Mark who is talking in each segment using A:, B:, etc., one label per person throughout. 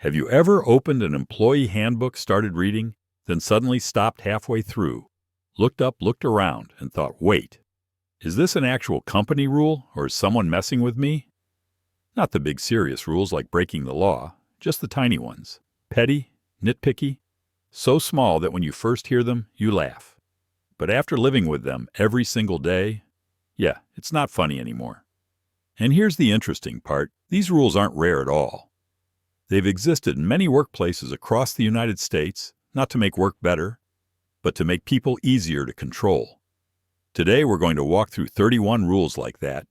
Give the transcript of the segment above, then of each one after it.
A: Have you ever opened an employee handbook, started reading, then suddenly stopped halfway through, looked up, looked around, and thought, wait, is this an actual company rule, or is someone messing with me? Not the big serious rules like breaking the law, just the tiny ones. Petty, nitpicky, so small that when you first hear them, you laugh. But after living with them every single day, yeah, it's not funny anymore. And here's the interesting part, these rules aren't rare at all. They've existed in many workplaces across the United States, not to make work better, but to make people easier to control. Today we're going to walk through 31 rules like that.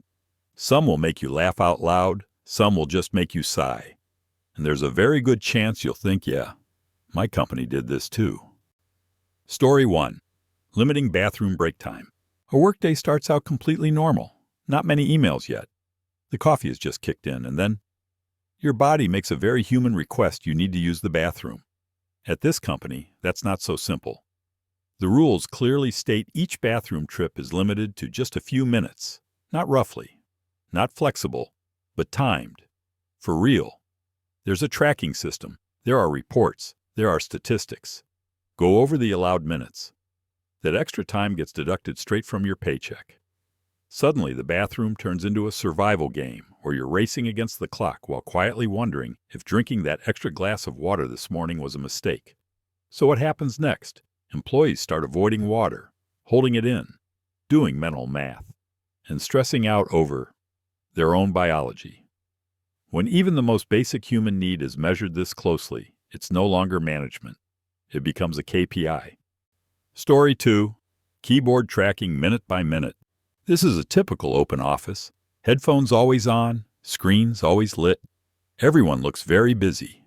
A: Some will make you laugh out loud, some will just make you sigh. And there's a very good chance you'll think, yeah, my company did this too. Story 1. Limiting bathroom break time. A workday starts out completely normal. Not many emails yet. The coffee has just kicked in, and then your body makes a very human request you need to use the bathroom. At this company, that's not so simple. The rules clearly state each bathroom trip is limited to just a few minutes, not roughly, not flexible, but timed. For real. There's a tracking system, there are reports, there are statistics. Go over the allowed minutes. That extra time gets deducted straight from your paycheck. Suddenly, the bathroom turns into a survival game where you're racing against the clock while quietly wondering if drinking that extra glass of water this morning was a mistake. So what happens next? Employees start avoiding water, holding it in, doing mental math, and stressing out over their own biology. When even the most basic human need is measured this closely, it's no longer management. It becomes a KPI. Story 2. Keyboard tracking minute by minute. This is a typical open office. Headphones always on, screens always lit. Everyone looks very busy,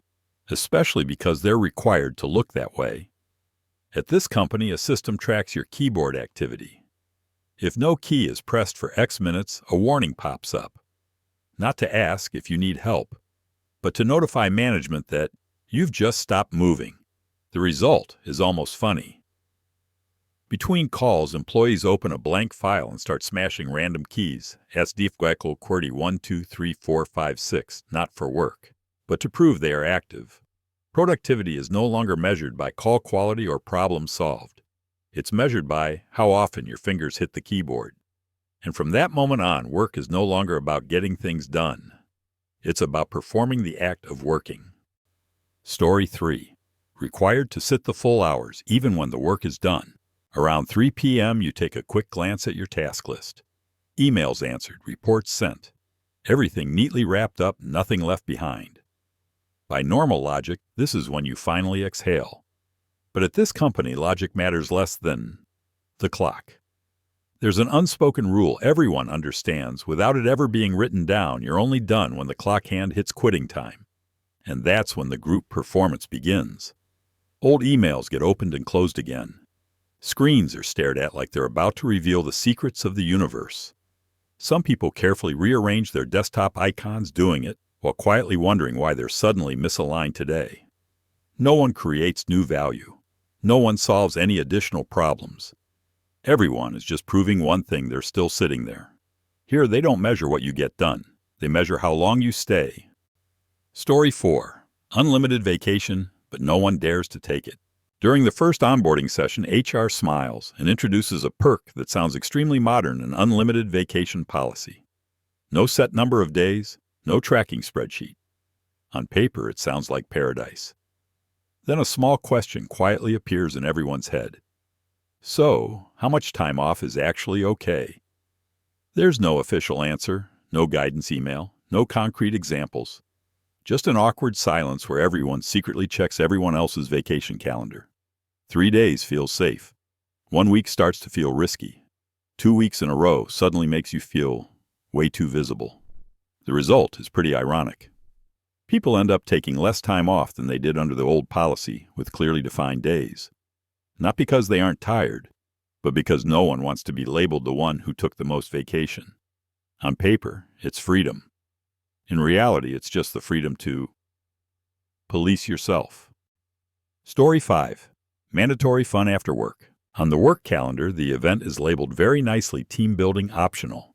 A: especially because they're required to look that way. At this company, a system tracks your keyboard activity. If no key is pressed for X minutes, a warning pops up. Not to ask if you need help, but to notify management that you've just stopped moving. The result is almost funny. Between calls, employees open a blank file and start smashing random keys, SDFGECL QWERTY 1, 2, 3, 4, 5, 6, not for work, but to prove they are active. Productivity is no longer measured by call quality or problem solved. It's measured by how often your fingers hit the keyboard. And from that moment on, work is no longer about getting things done. It's about performing the act of working. Story 3. Required to sit the full hours, even when the work is done. Around 3 p.m., you take a quick glance at your task list. Emails answered, reports sent. Everything neatly wrapped up, nothing left behind. By normal logic, this is when you finally exhale. But at this company, logic matters less than the clock. There's an unspoken rule everyone understands. Without it ever being written down, you're only done when the clock hand hits quitting time. And that's when the group performance begins. Old emails get opened and closed again. Screens are stared at like they're about to reveal the secrets of the universe. Some people carefully rearrange their desktop icons doing it, while quietly wondering why they're suddenly misaligned today. No one creates new value. No one solves any additional problems. Everyone is just proving one thing: they're still sitting there. Here, they don't measure what you get done. They measure how long you stay. Story 4. Unlimited vacation, but no one dares to take it. During the first onboarding session, HR smiles and introduces a perk that sounds extremely modern: an unlimited vacation policy. No set number of days, no tracking spreadsheet. On paper, it sounds like paradise. Then a small question quietly appears in everyone's head. So, how much time off is actually okay? There's no official answer, no guidance email, no concrete examples. Just an awkward silence where everyone secretly checks everyone else's vacation calendar. 3 days feels safe. 1 week starts to feel risky. 2 weeks in a row suddenly makes you feel way too visible. The result is pretty ironic. People end up taking less time off than they did under the old policy with clearly defined days. Not because they aren't tired, but because no one wants to be labeled the one who took the most vacation. On paper, it's freedom. In reality, it's just the freedom to police yourself. Story 5. Mandatory fun after work. On the work calendar, the event is labeled very nicely team building optional.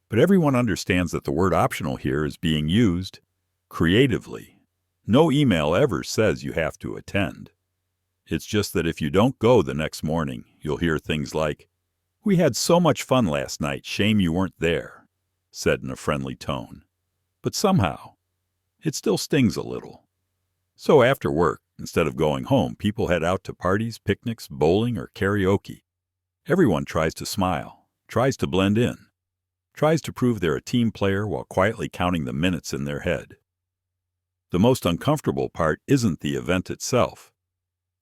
A: But everyone understands that the word optional here is being used creatively. No email ever says you have to attend. It's just that if you don't go the next morning, you'll hear things like, "We had so much fun last night, shame you weren't there," said in a friendly tone. But somehow, it still stings a little. So after work, instead of going home, people head out to parties, picnics, bowling, or karaoke. Everyone tries to smile, tries to blend in, tries to prove they're a team player while quietly counting the minutes in their head. The most uncomfortable part isn't the event itself.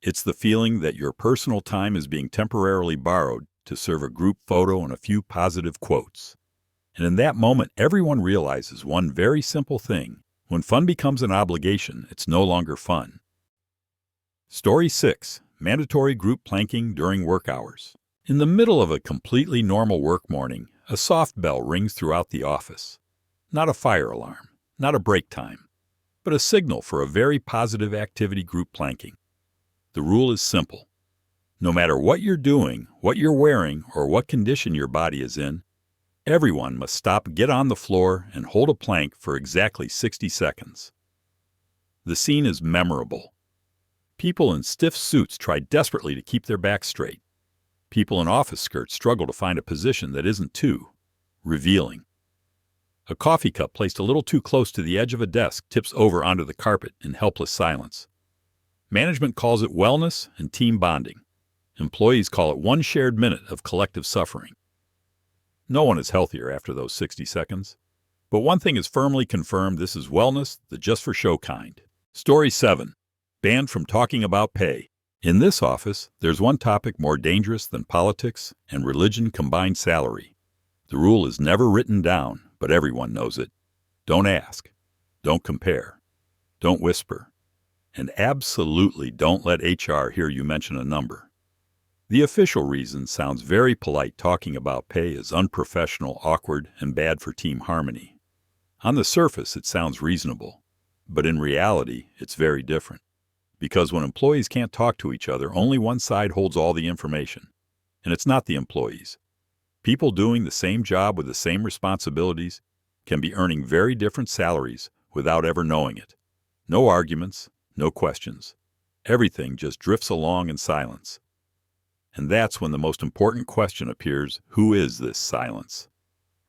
A: It's the feeling that your personal time is being temporarily borrowed to serve a group photo and a few positive quotes. And in that moment, everyone realizes one very simple thing. When fun becomes an obligation, it's no longer fun. Story 6. Mandatory group planking during work hours. In the middle of a completely normal work morning, a soft bell rings throughout the office. Not a fire alarm, not a break time, but a signal for a very positive activity group planking. The rule is simple. No matter what you're doing, what you're wearing, or what condition your body is in, everyone must stop, get on the floor, and hold a plank for exactly 60 seconds. The scene is memorable. People in stiff suits try desperately to keep their backs straight. People in office skirts struggle to find a position that isn't too revealing. A coffee cup placed a little too close to the edge of a desk tips over onto the carpet in helpless silence. Management calls it wellness and team bonding. Employees call it one shared minute of collective suffering. No one is healthier after those 60 seconds. But one thing is firmly confirmed: this is wellness, the just-for-show kind. Story 7. Banned from talking about pay. In this office, there's one topic more dangerous than politics and religion combined: salary. The rule is never written down, but everyone knows it. Don't ask. Don't compare. Don't whisper. And absolutely don't let HR hear you mention a number. The official reason sounds very polite. Talking about pay is unprofessional, awkward, and bad for team harmony. On the surface, it sounds reasonable, but in reality, it's very different. Because when employees can't talk to each other, only one side holds all the information. And it's not the employees. People doing the same job with the same responsibilities can be earning very different salaries without ever knowing it. No arguments, no questions. Everything just drifts along in silence. And that's when the most important question appears: who is this silence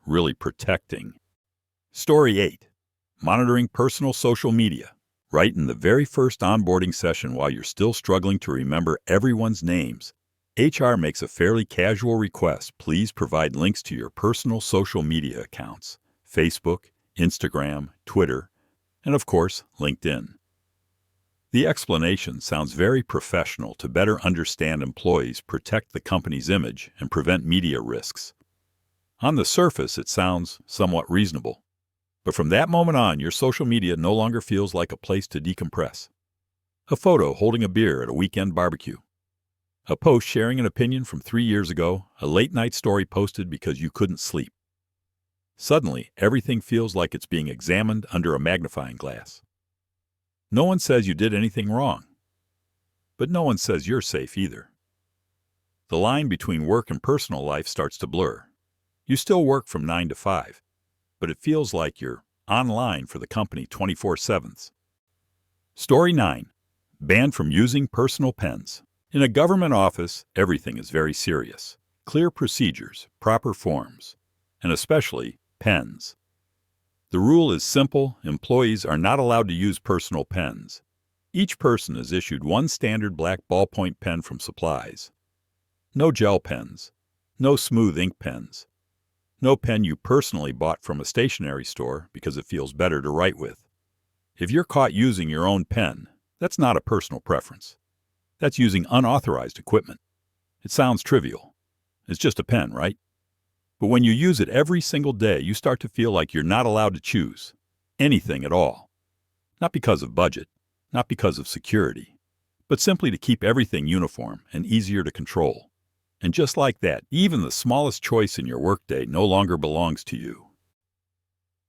A: really protecting? Story 8. Monitoring personal social media. Right in the very first onboarding session, while you're still struggling to remember everyone's names, HR makes a fairly casual request: please provide links to your personal social media accounts: Facebook, Instagram, Twitter, and of course, LinkedIn. The explanation sounds very professional to better understand employees, protect the company's image, and prevent media risks. On the surface, it sounds somewhat reasonable. But from that moment on, your social media no longer feels like a place to decompress. A photo holding a beer at a weekend barbecue. A post sharing an opinion from 3 years ago. A late-night story posted because you couldn't sleep. Suddenly, everything feels like it's being examined under a magnifying glass. No one says you did anything wrong, but no one says you're safe either. The line between work and personal life starts to blur. You still work from 9 to 5, but it feels like you're online for the company 24/7. Story 9. Banned from using personal pens. In a government office, everything is very serious. Clear procedures, proper forms, and especially pens. The rule is simple: employees are not allowed to use personal pens. Each person is issued one standard black ballpoint pen from supplies. No gel pens, no smooth ink pens, no pen you personally bought from a stationery store because it feels better to write with. If you're caught using your own pen, that's not a personal preference. That's using unauthorized equipment. It sounds trivial. It's just a pen, right? But when you use it every single day, you start to feel like you're not allowed to choose anything at all. Not because of budget, not because of security, but simply to keep everything uniform and easier to control. And just like that, even the smallest choice in your workday no longer belongs to you.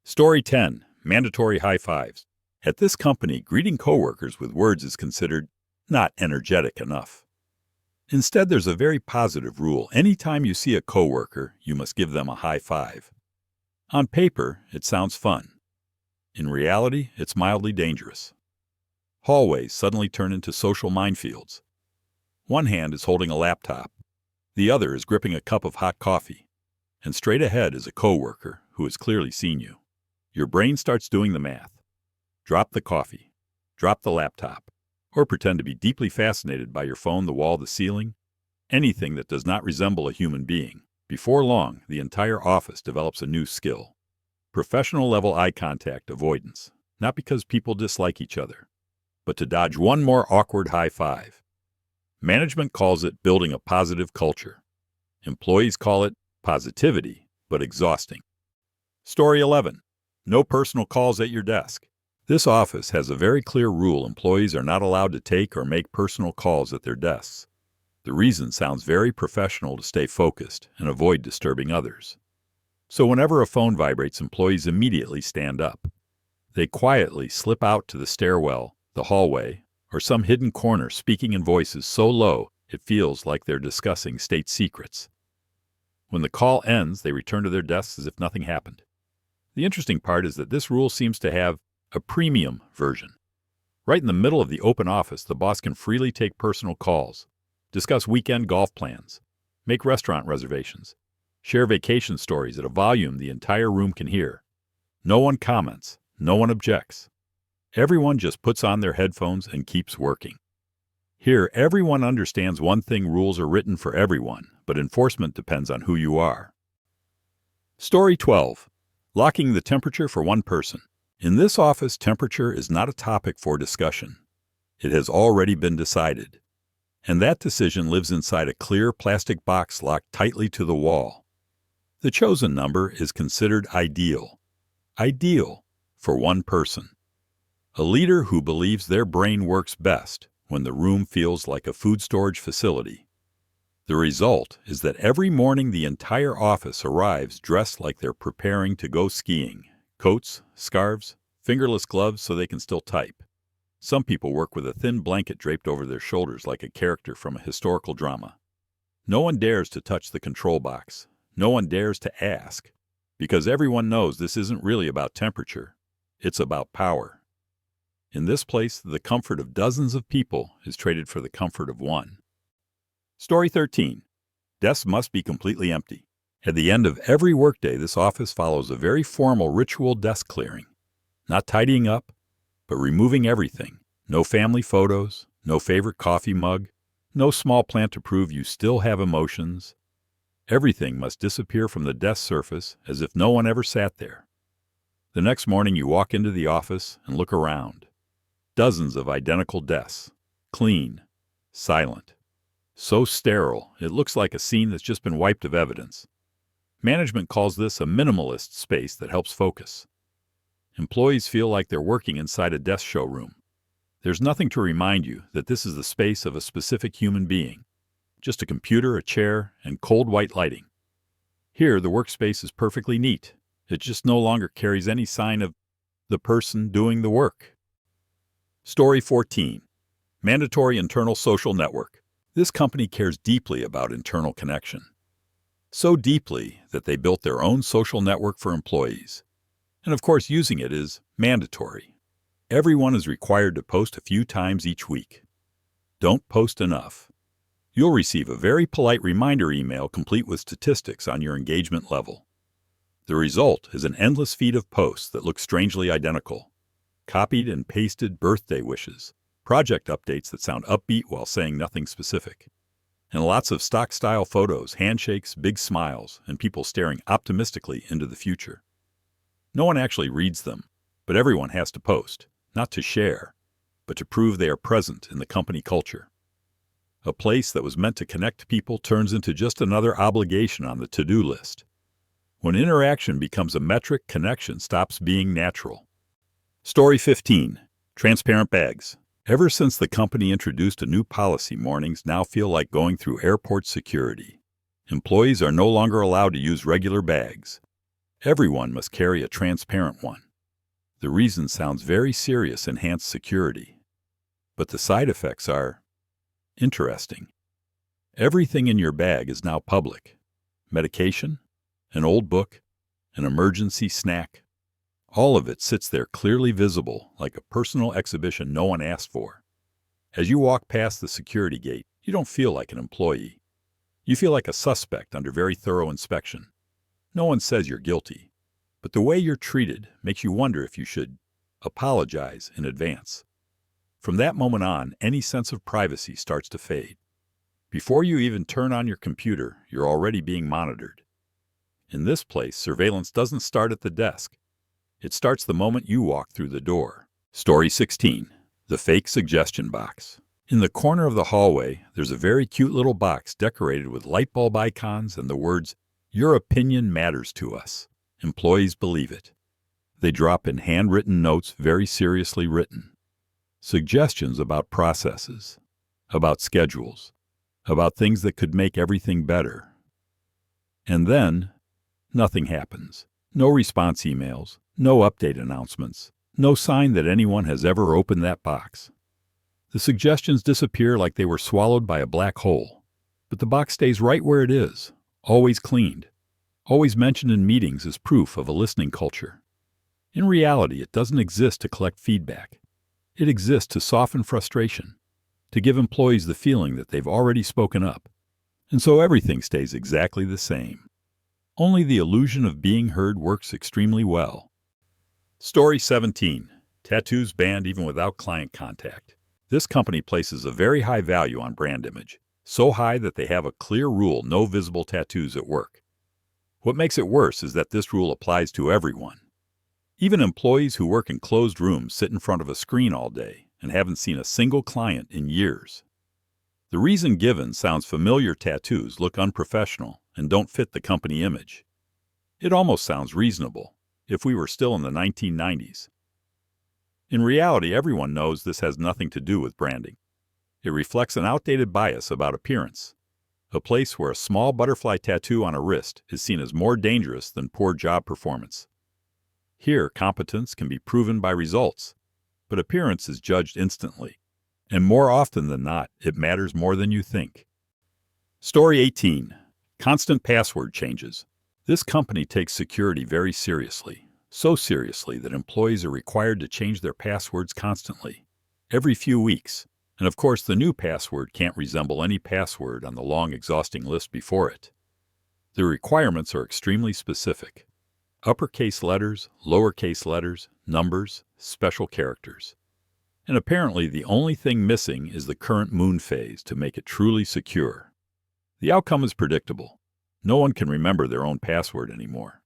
A: Story 10. Mandatory high fives. At this company, greeting coworkers with words is considered not energetic enough. Instead, there's a very positive rule: anytime you see a coworker, you must give them a high five. On paper, it sounds fun. In reality, it's mildly dangerous. Hallways suddenly turn into social minefields. One hand is holding a laptop. The other is gripping a cup of hot coffee. And straight ahead is a coworker who has clearly seen you. Your brain starts doing the math. Drop the coffee. Drop the laptop. Or pretend to be deeply fascinated by your phone, the wall, the ceiling. Anything that does not resemble a human being. Before long, the entire office develops a new skill. Professional-level eye contact avoidance. Not because people dislike each other, but to dodge one more awkward high five. Management calls it building a positive culture. Employees call it positivity, but exhausting. Story 11. No personal calls at your desk. This office has a very clear rule: employees are not allowed to take or make personal calls at their desks. The reason sounds very professional: to stay focused and avoid disturbing others. So whenever a phone vibrates, employees immediately stand up. They quietly slip out to the stairwell, the hallway, or some hidden corner, speaking in voices so low it feels like they're discussing state secrets. When the call ends, they return to their desks as if nothing happened. The interesting part is that this rule seems to have a premium version. Right in the middle of the open office, the boss can freely take personal calls, discuss weekend golf plans, make restaurant reservations, share vacation stories at a volume the entire room can hear. No one comments. No one objects. Everyone just puts on their headphones and keeps working. Here, everyone understands one thing: rules are written for everyone, but enforcement depends on who you are. Story 12. Locking the temperature for one person. In this office, temperature is not a topic for discussion. It has already been decided. And that decision lives inside a clear plastic box locked tightly to the wall. The chosen number is considered ideal. Ideal for one person. A leader who believes their brain works best when the room feels like a food storage facility. The result is that every morning the entire office arrives dressed like they're preparing to go skiing. Coats, scarves, fingerless gloves so they can still type. Some people work with a thin blanket draped over their shoulders like a character from a historical drama. No one dares to touch the control box. No one dares to ask, because everyone knows this isn't really about temperature. It's about power. In this place, the comfort of dozens of people is traded for the comfort of one. Story 13. Desks must be completely empty. At the end of every workday, this office follows a very formal ritual desk clearing. Not tidying up, but removing everything. No family photos, no favorite coffee mug, no small plant to prove you still have emotions. Everything must disappear from the desk surface as if no one ever sat there. The next morning you walk into the office and look around. Dozens of identical desks, clean, silent. So sterile, it looks like a scene that's just been wiped of evidence. Management calls this a minimalist space that helps focus. Employees feel like they're working inside a desk showroom. There's nothing to remind you that this is the space of a specific human being. Just a computer, a chair, and cold white lighting. Here, the workspace is perfectly neat. It just no longer carries any sign of the person doing the work. Story 14. Mandatory internal social network. This company cares deeply about internal connection. So deeply that they built their own social network for employees. And of course, using it is mandatory. Everyone is required to post a few times each week. Don't post enough. You'll receive a very polite reminder email complete with statistics on your engagement level. The result is an endless feed of posts that look strangely identical. Copied and pasted birthday wishes, project updates that sound upbeat while saying nothing specific, and lots of stock-style photos, handshakes, big smiles, and people staring optimistically into the future. No one actually reads them, but everyone has to post, not to share, but to prove they are present in the company culture. A place that was meant to connect people turns into just another obligation on the to-do list. When interaction becomes a metric, connection stops being natural. Story 15. Transparent bags. Ever since the company introduced a new policy, mornings now feel like going through airport security. Employees are no longer allowed to use regular bags. Everyone must carry a transparent one. The reason sounds very serious: enhanced security. But the side effects are interesting. Everything in your bag is now public. Medication, an old book, an emergency snack. All of it sits there clearly visible, like a personal exhibition no one asked for. As you walk past the security gate, you don't feel like an employee. You feel like a suspect under very thorough inspection. No one says you're guilty, but the way you're treated makes you wonder if you should apologize in advance. From that moment on, any sense of privacy starts to fade. Before you even turn on your computer, you're already being monitored. In this place, surveillance doesn't start at the desk. It starts the moment you walk through the door. Story 16. The Fake Suggestion Box. In the corner of the hallway, there's a very cute little box decorated with light bulb icons and the words, "Your opinion matters to us." Employees believe it. They drop in handwritten notes, very seriously written. Suggestions about processes, about schedules, about things that could make everything better. And then, nothing happens. No response emails, no update announcements, no sign that anyone has ever opened that box. The suggestions disappear like they were swallowed by a black hole. But the box stays right where it is, always cleaned, always mentioned in meetings as proof of a listening culture. In reality, it doesn't exist to collect feedback. It exists to soften frustration, to give employees the feeling that they've already spoken up. And so everything stays exactly the same. Only the illusion of being heard works extremely well. Story 17. Tattoos banned even without client contact. This company places a very high value on brand image, so high that they have a clear rule: no visible tattoos at work. What makes it worse is that this rule applies to everyone. Even employees who work in closed rooms sit in front of a screen all day and haven't seen a single client in years. The reason given sounds familiar: tattoos look unprofessional and don't fit the company image. It almost sounds reasonable, if we were still in the 1990s. In reality, everyone knows this has nothing to do with branding. It reflects an outdated bias about appearance, a place where a small butterfly tattoo on a wrist is seen as more dangerous than poor job performance. Here, competence can be proven by results, but appearance is judged instantly. And more often than not, it matters more than you think. Story 18. Constant password changes. This company takes security very seriously, so seriously that employees are required to change their passwords constantly, every few weeks. And of course, the new password can't resemble any password on the long, exhausting list before it. The requirements are extremely specific. Uppercase letters, lowercase letters, numbers, special characters. And apparently the only thing missing is the current moon phase to make it truly secure. The outcome is predictable. No one can remember their own password anymore.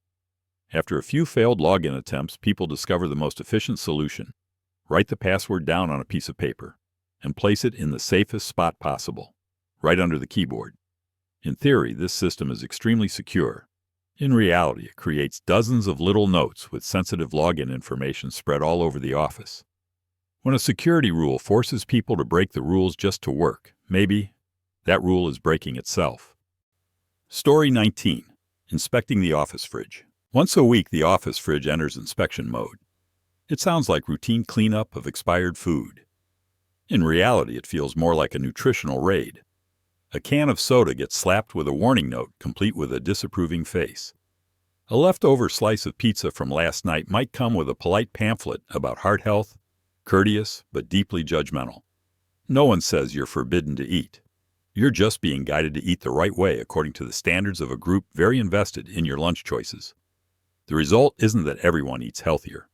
A: After a few failed login attempts, people discover the most efficient solution: write the password down on a piece of paper and place it in the safest spot possible, right under the keyboard. In theory, this system is extremely secure. In reality, it creates dozens of little notes with sensitive login information spread all over the office. When a security rule forces people to break the rules just to work, maybe that rule is breaking itself. Story 19. Inspecting the office fridge. Once a week, the office fridge enters inspection mode. It sounds like routine cleanup of expired food. In reality, it feels more like a nutritional raid. A can of soda gets slapped with a warning note, complete with a disapproving face. A leftover slice of pizza from last night might come with a polite pamphlet about heart health, courteous but deeply judgmental. No one says you're forbidden to eat. You're just being guided to eat the right way according to the standards of a group very invested in your lunch choices. The result isn't that everyone eats healthier.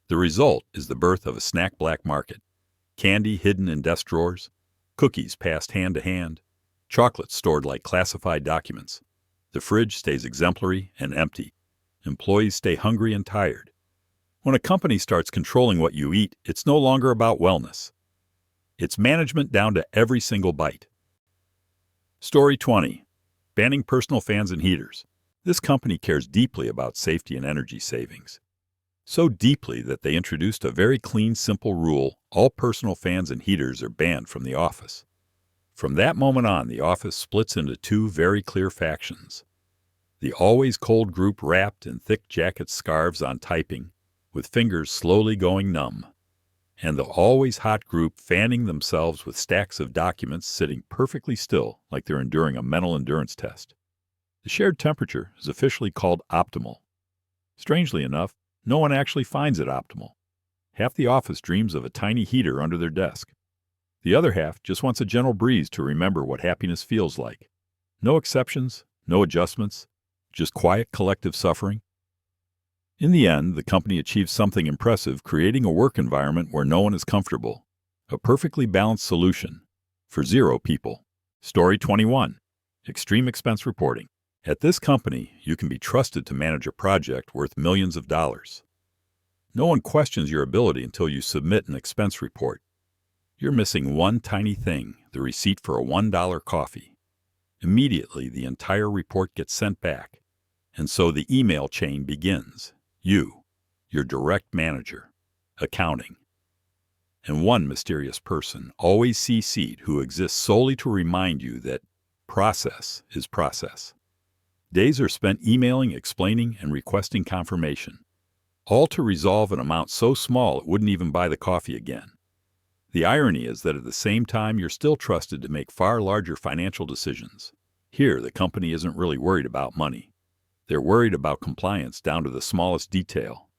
A: The result is the birth of a snack black market. Candy hidden in desk drawers, cookies passed hand to hand, chocolate stored like classified documents. The fridge stays exemplary and empty. Employees stay hungry and tired. When a company starts controlling what you eat, it's no longer about wellness. It's management down to every single bite. Story 20. Banning personal fans and heaters. This company cares deeply about safety and energy savings. So deeply that they introduced a very clean, simple rule: all personal fans and heaters are banned from the office. From that moment on, the office splits into two very clear factions. The always cold group wrapped in thick jacket scarves on typing, with fingers slowly going numb, and the always hot group fanning themselves with stacks of documents sitting perfectly still like they're enduring a mental endurance test. The shared temperature is officially called optimal. Strangely enough, no one actually finds it optimal. Half the office dreams of a tiny heater under their desk. The other half just wants a gentle breeze to remember what happiness feels like. No exceptions, no adjustments, just quiet collective suffering. In the end, the company achieves something impressive, creating a work environment where no one is comfortable. A perfectly balanced solution for 0 people. Story 21. Extreme expense reporting. At this company, you can be trusted to manage a project worth millions of dollars. No one questions your ability until you submit an expense report. You're missing one tiny thing, the receipt for a $1 coffee. Immediately, the entire report gets sent back. And so the email chain begins. You, your direct manager, accounting, and one mysterious person, always CC'd, who exists solely to remind you that process is process. Days are spent emailing, explaining, and requesting confirmation, all to resolve an amount so small it wouldn't even buy the coffee again. The irony is that at the same time, you're still trusted to make far larger financial decisions. Here, the company isn't really worried about money. They're worried about compliance down to the smallest detail.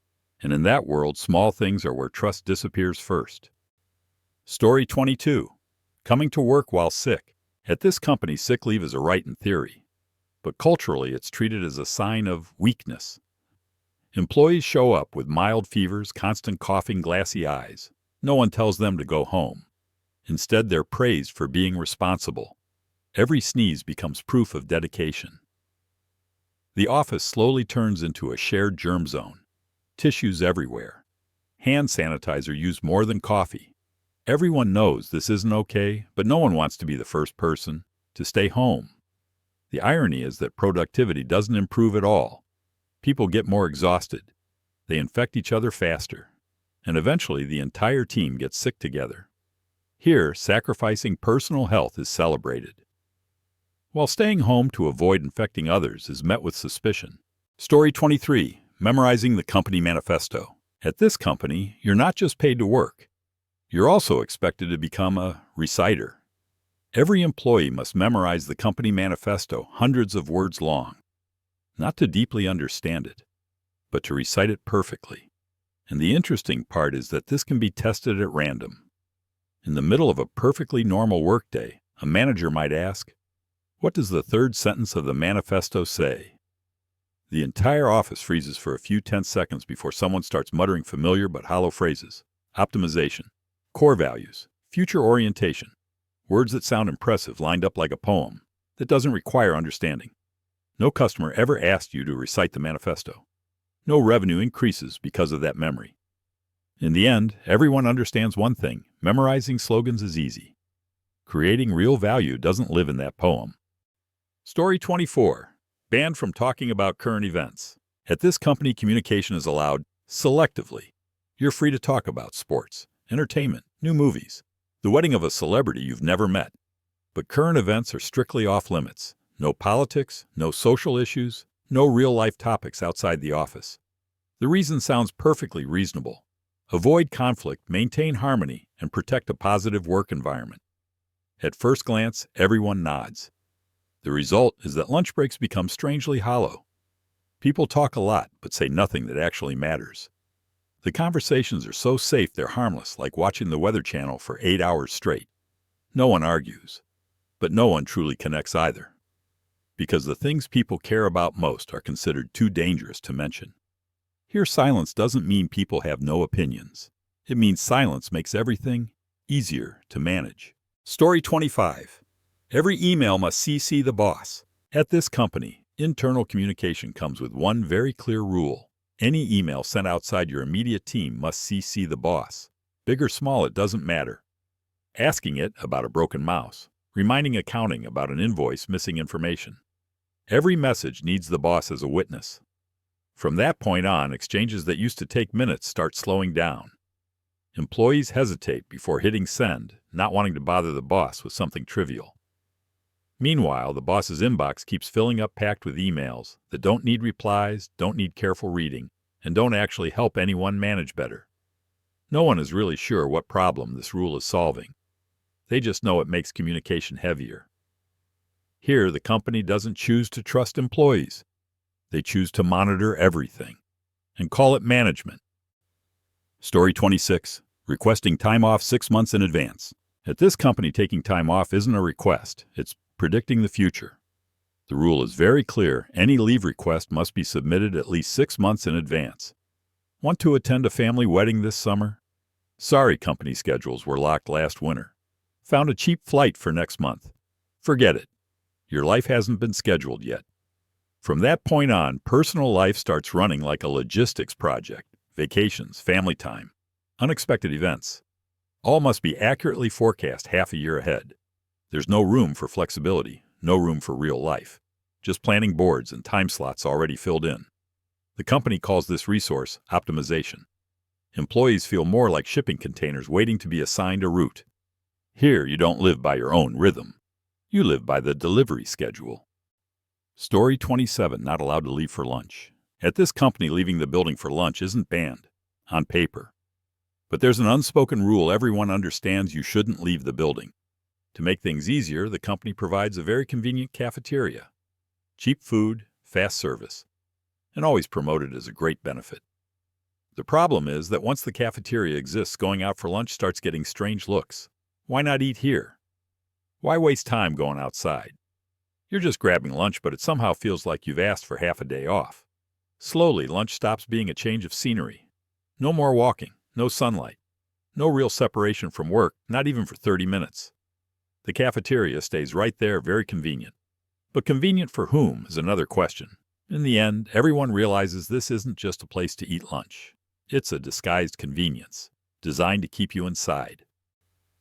A: And in that world, small things are where trust disappears first. Story 22. Coming to work while sick. At this company, sick leave is a right in theory, but culturally it's treated as a sign of weakness. Employees show up with mild fevers, constant coughing, glassy eyes. No one tells them to go home. Instead, they're praised for being responsible. Every sneeze becomes proof of dedication. The office slowly turns into a shared germ zone. Tissues everywhere. Hand sanitizer used more than coffee. Everyone knows this isn't okay, but no one wants to be the first person to stay home. The irony is that productivity doesn't improve at all. People get more exhausted. They infect each other faster. And eventually the entire team gets sick together. Here, sacrificing personal health is celebrated, while staying home to avoid infecting others is met with suspicion. Story 23. Memorizing the company manifesto. At this company, you're not just paid to work. You're also expected to become a reciter. Every employee must memorize the company manifesto, hundreds of words long. Not to deeply understand it, but to recite it perfectly. And the interesting part is that this can be tested at random. In the middle of a perfectly normal workday, a manager might ask, "What does the third sentence of the manifesto say?" The entire office freezes for a few tense seconds before someone starts muttering familiar but hollow phrases. Optimization, core values, future orientation. Words that sound impressive lined up like a poem that doesn't require understanding. No customer ever asked you to recite the manifesto. No revenue increases because of that memory. In the end, everyone understands one thing: memorizing slogans is easy. Creating real value doesn't live in that poem. Story 24. Banned from talking about current events. At this company, communication is allowed selectively. You're free to talk about sports, entertainment, new movies, the wedding of a celebrity you've never met. But current events are strictly off limits. No politics, no social issues, no real-life topics outside the office. The reason sounds perfectly reasonable. Avoid conflict, maintain harmony, and protect a positive work environment. At first glance, everyone nods. The result is that lunch breaks become strangely hollow. People talk a lot, but say nothing that actually matters. The conversations are so safe they're harmless, like watching the Weather Channel for 8 hours straight. No one argues, but no one truly connects either. Because the things people care about most are considered too dangerous to mention. Here, silence doesn't mean people have no opinions. It means silence makes everything easier to manage. Story 25. Every email must CC the boss. At this company, internal communication comes with one very clear rule. Any email sent outside your immediate team must CC the boss. Big or small, it doesn't matter. Asking it about a broken mouse. Reminding accounting about an invoice missing information. Every message needs the boss as a witness. From that point on, exchanges that used to take minutes start slowing down. Employees hesitate before hitting send, not wanting to bother the boss with something trivial. Meanwhile, the boss's inbox keeps filling up, packed with emails that don't need replies, don't need careful reading, and don't actually help anyone manage better. No one is really sure what problem this rule is solving. They just know it makes communication heavier. Here, the company doesn't choose to trust employees. They choose to monitor everything. and call it management. Story 26. Requesting time off 6 months in advance. At this company, taking time off isn't a request, it's predicting the future. The rule is very clear. Any leave request must be submitted at least 6 months in advance. Want to attend a family wedding this summer? Sorry, company schedules were locked last winter. Found a cheap flight for next month. Forget it. Your life hasn't been scheduled yet. From that point on, personal life starts running like a logistics project. Vacations, family time, unexpected events. All must be accurately forecast half a year ahead. There's no room for flexibility, no room for real life. Just planning boards and time slots already filled in. The company calls this resource optimization. Employees feel more like shipping containers waiting to be assigned a route. Here, you don't live by your own rhythm. You live by the delivery schedule. Story 27. Not allowed to leave for lunch. At this company, leaving the building for lunch isn't banned, on paper. But there's an unspoken rule everyone understands: you shouldn't leave the building. To make things easier, the company provides a very convenient cafeteria. Cheap food, fast service, and always promoted as a great benefit. The problem is that once the cafeteria exists, going out for lunch starts getting strange looks. Why not eat here? Why waste time going outside? You're just grabbing lunch, but it somehow feels like you've asked for half a day off. Slowly, lunch stops being a change of scenery. No more walking, no sunlight, no real separation from work, not even for 30 minutes. The cafeteria stays right there, very convenient. But convenient for whom is another question. In the end, everyone realizes this isn't just a place to eat lunch. It's a disguised convenience, designed to keep you inside.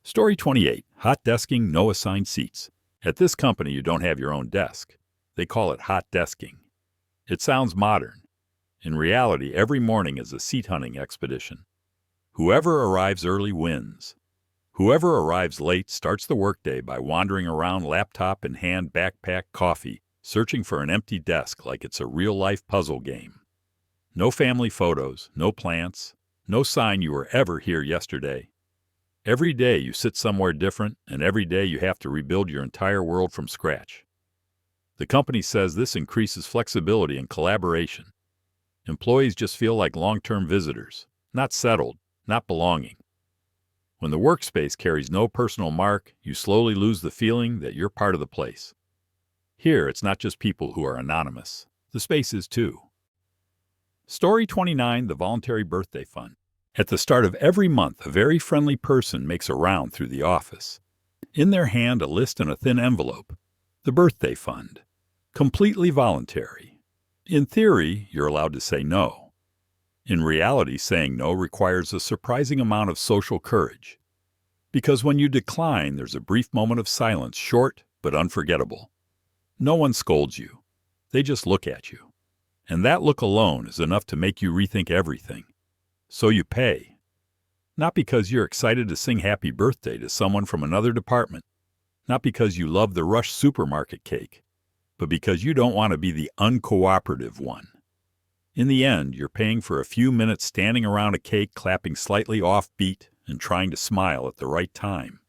A: Story 28. Hot desking, no assigned seats. At this company, you don't have your own desk. They call it hot desking. It sounds modern. In reality, every morning is a seat hunting expedition. Whoever arrives early wins. Whoever arrives late starts the workday by wandering around, laptop in hand, backpack, coffee, searching for an empty desk like it's a real-life puzzle game. No family photos, no plants, no sign you were ever here yesterday. Every day you sit somewhere different, and every day you have to rebuild your entire world from scratch. The company says this increases flexibility and collaboration. Employees just feel like long-term visitors, not settled, not belonging. When the workspace carries no personal mark, you slowly lose the feeling that you're part of the place. Here, it's not just people who are anonymous. The space is too. Story 29. The Voluntary Birthday Fund. At the start of every month, a very friendly person makes a round through the office. In their hand, a list and a thin envelope. The birthday fund. Completely voluntary. In theory, you're allowed to say no. In reality, saying no requires a surprising amount of social courage. Because when you decline, there's a brief moment of silence, short but unforgettable. No one scolds you. They just look at you. And that look alone is enough to make you rethink everything. So you pay. Not because you're excited to sing happy birthday to someone from another department. Not because you love the Rush supermarket cake. But because you don't want to be the uncooperative one. In the end, you're paying for a few minutes standing around a cake, clapping slightly offbeat and trying to smile at the right time.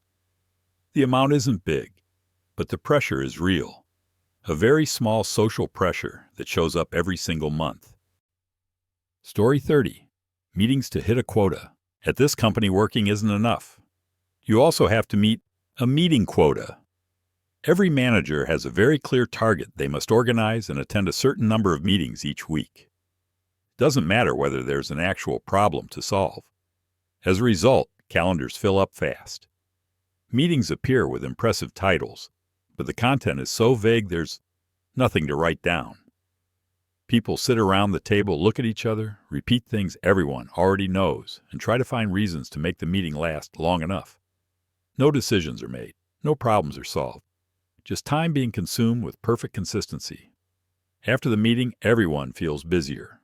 A: The amount isn't big, but the pressure is real. A very small social pressure that shows up every single month. Story 30. Meetings to hit a quota. At this company, working isn't enough. You also have to meet a meeting quota. Every manager has a very clear target. They must organize and attend a certain number of meetings each week. Doesn't matter whether there's an actual problem to solve. As a result, calendars fill up fast. Meetings appear with impressive titles, but the content is so vague there's nothing to write down. People sit around the table, look at each other, repeat things everyone already knows, and try to find reasons to make the meeting last long enough. No decisions are made. No problems are solved. Just time being consumed with perfect consistency. After the meeting, everyone feels busier.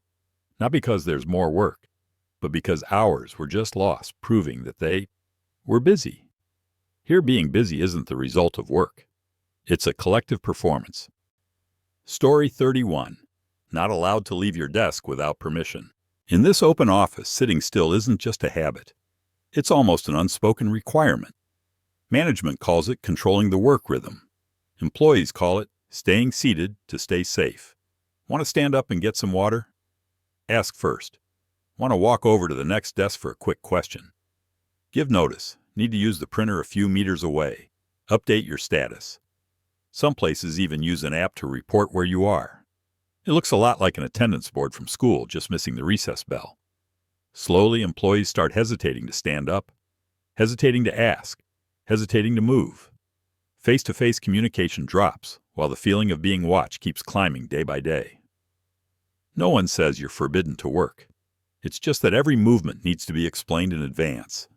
A: Not because there's more work, but because hours were just lost proving that they were busy. Here, being busy isn't the result of work. It's a collective performance. Story 31. Not allowed to leave your desk without permission. In this open office, sitting still isn't just a habit. It's almost an unspoken requirement. Management calls it controlling the work rhythm. Employees call it staying seated to stay safe. Want to stand up and get some water? Ask first. Want to walk over to the next desk for a quick question? Give notice. Need to use the printer a few meters away. Update your status. Some places even use an app to report where you are. It looks a lot like an attendance board from school, just missing the recess bell. Slowly, employees start hesitating to stand up, hesitating to ask, hesitating to move. Face-to-face communication drops, while the feeling of being watched keeps climbing day by day. No one says you're forbidden to work. It's just that every movement needs to be explained in advance.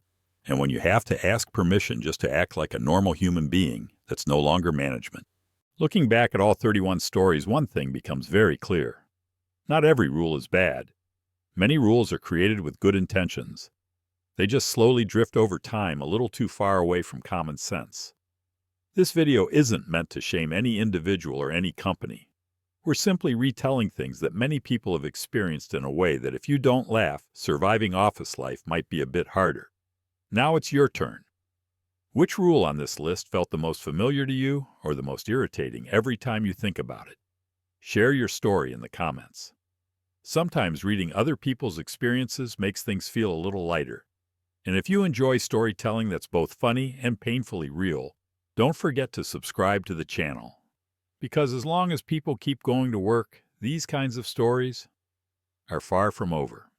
A: And when you have to ask permission just to act like a normal human being, that's no longer management. Looking back at all 31 stories, one thing becomes very clear. Not every rule is bad. Many rules are created with good intentions. They just slowly drift over time a little too far away from common sense. This video isn't meant to shame any individual or any company. We're simply retelling things that many people have experienced in a way that if you don't laugh, surviving office life might be a bit harder. Now it's your turn. Which rule on this list felt the most familiar to you or the most irritating every time you think about it? Share your story in the comments. Sometimes reading other people's experiences makes things feel a little lighter. And if you enjoy storytelling that's both funny and painfully real, don't forget to subscribe to the channel. Because as long as people keep going to work, these kinds of stories are far from over.